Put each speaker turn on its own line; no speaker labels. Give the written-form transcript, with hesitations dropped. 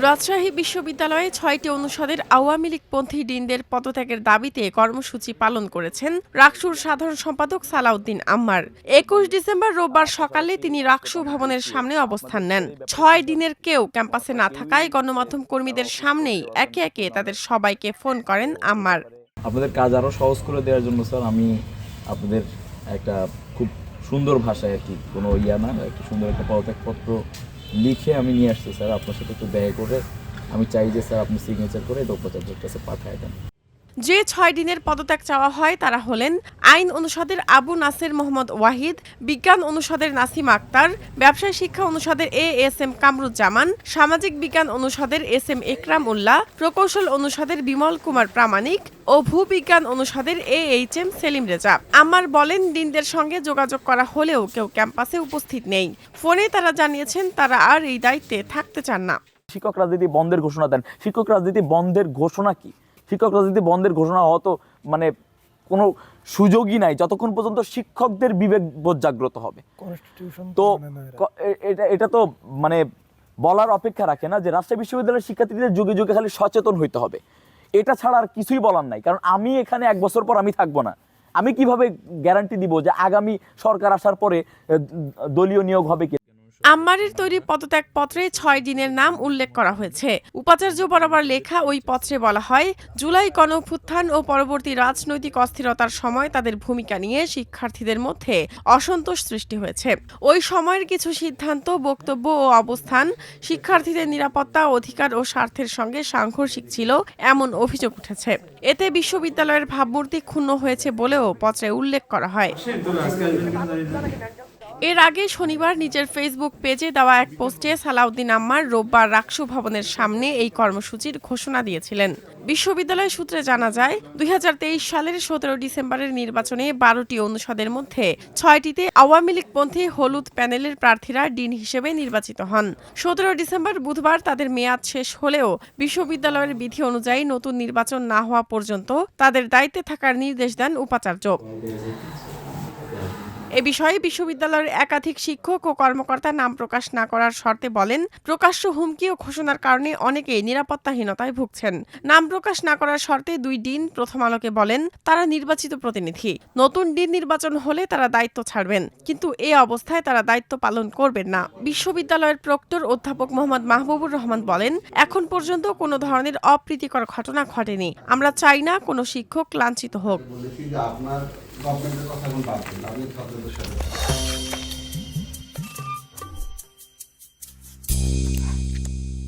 রাজশাহী বিশ্ববিদ্যালয়ে ৬টি অনুষদের আওয়ামী লীগপন্থী ডিনদের পদত্যাগের দাবিতে কর্মসূচি পালন করেছেন রাকসুর সাধারণ সম্পাদক সালাউদ্দিন আম্মার। ২১ ডিসেম্বর রোববার সকালে তিনি রাকসু ভবনের সামনে অবস্থান নেন। ৬ ডিনের কেউ ক্যাম্পাসে না থাকায় গণমাধ্যম কর্মীদের সামনেই একে একে তাদের সবাইকে ফোন করেন আম্মার।
আপনাদের কাজ আরও সহজ করে দেওয়ার জন্য স্যার আমি আপনাদের একটা খুব সুন্দর ভাষায় আর কি, কোনো না, একটা সুন্দর একটা পদত্যাগপত্র লিখে আমি নিয়ে আসছি স্যার। আপনার সাথে একটু দেখা করে আমি চাই যে স্যার আপনি সিগনেচার করে এটা উপাচার্যের কাছে পাঠিয়ে দেন।
যে ৬ দিনের পদত্যাগ চাওয়া হয় তারা হলেন আইন অনুষদের আবু নাসের মোহাম্মদ ওয়াহিদ, বিজ্ঞান অনুষদের নাসিম আক্তার, ব্যবসায় শিক্ষা অনুষদের এএসএম কামরুজ্জামান, সামাজিক বিজ্ঞান অনুষদের এসএম একরাম উল্লাহ, প্রকৌশল অনুষদের বিমল কুমার প্রামাণিক ও ভূবিজ্ঞান অনুষদের এইচএম সেলিম রেজা। আম্মার বলেন, ডিনদের সঙ্গে যোগাযোগ করা হলেও কেউ ক্যাম্পাসে উপস্থিত নেই। ফোনে তারা জানিয়েছেন তারা আর এই দায়িত্বে থাকতে চান না।
শিক্ষক রাজনীতি বন্ধের ঘোষণা দেন। শিক্ষক রাজনীতি বন্ধের ঘোষণা কি? শিক্ষক রাজনীতি বন্ধের ঘোষণা হওয়া তো মানে কোনো সুযোগই নাই যতক্ষণ পর্যন্ত শিক্ষকদের বিবেক বোধ জাগ্রত হবে। তো এটা তো মানে বলার অপেক্ষা রাখে না যে রাজশাহী বিশ্ববিদ্যালয়ের শিক্ষার্থীদের যুগে যুগে খালি সচেতন হইতে হবে, এটা ছাড়া আর কিছুই বলার নাই। কারণ আমি এখানে 1 বছর পর আমি থাকবো না। আমি কিভাবে গ্যারান্টি দিব যে আগামী সরকার আসার পরে দলীয় নিয়োগ হবে কি?
আম্মারের তৈরি পদত্যাগপত্রে ৬ দিনের নাম উল্লেখ করা হয়েছে। উপাচার্য বরাবর লেখা ওই পত্রে বলা হয়, জুলাই গণঅভ্যুত্থান ও পরবর্তী রাজনৈতিক অস্থিরতার সময় তাদের ভূমিকা নিয়ে শিক্ষার্থীদের মধ্যে অসন্তোষ সৃষ্টি হয়েছে। ওই সময়ের কিছু সিদ্ধান্ত, বক্তব্য ও অবস্থান শিক্ষার্থীদের নিরাপত্তা, অধিকার ও স্বার্থের সঙ্গে সাংঘর্ষিক ছিল এমন অভিযোগ উঠেছে। এতে বিশ্ববিদ্যালয়ের ভাবমূর্তি ক্ষুণ্ণ হয়েছে বলেও পত্রে উল্লেখ করা হয়। এর আগে শনিবার নিজের ফেসবুক পেজে দেওয়া এক পোস্টে সালাউদ্দিন আম্মার রোববার রাকসু ভবনের সামনে এই কর্মসূচির ঘোষণা দিয়েছিলেন। বিশ্ববিদ্যালয় সূত্রে জানা যায়, ২০২৩ সালের ১৭ ডিসেম্বরের নির্বাচনে ১২টি অনুষদের মধ্যে ৬টিতে আওয়ামী লীগপন্থী হলুদ প্যানেলের প্রার্থীরা ডিন হিসেবে নির্বাচিত হন। ১৭ ডিসেম্বর বুধবার তাদের মেয়াদ শেষ হলেও বিশ্ববিদ্যালয়ের বিধি অনুযায়ী নতুন নির্বাচন না হওয়া পর্যন্ত তাদের দায়িত্বে থাকার নির্দেশ দেন উপাচার্য। এ বিষয়ে বিশ্ববিদ্যালয়ের একাধিক শিক্ষক ও কর্মকর্তা নাম প্রকাশ না করার শর্তে বলেন, প্রকাশ্য হুমকি ও ঘোষণার কারণে অনেকেই নিরাপত্তাহীনতায় ভুগছেন। নাম প্রকাশ না করার শর্তে ২ ডিন প্রথম আলোকে বলেন, তারা নির্বাচিত প্রতিনিধি। নতুন ডিন নির্বাচন হলে তারা দায়িত্ব ছাড়বেন, কিন্তু এই অবস্থায় তারা দায়িত্ব পালন করবেন না। বিশ্ববিদ্যালয়ের প্রক্টর অধ্যাপক মোহাম্মদ মাহবুবুর রহমান বলেন, এখন পর্যন্ত কোনো ধরনের অপ্রীতিকর ঘটনা ঘটেনি। আমরা চাই না কোনো শিক্ষক লাঞ্ছিত হোক।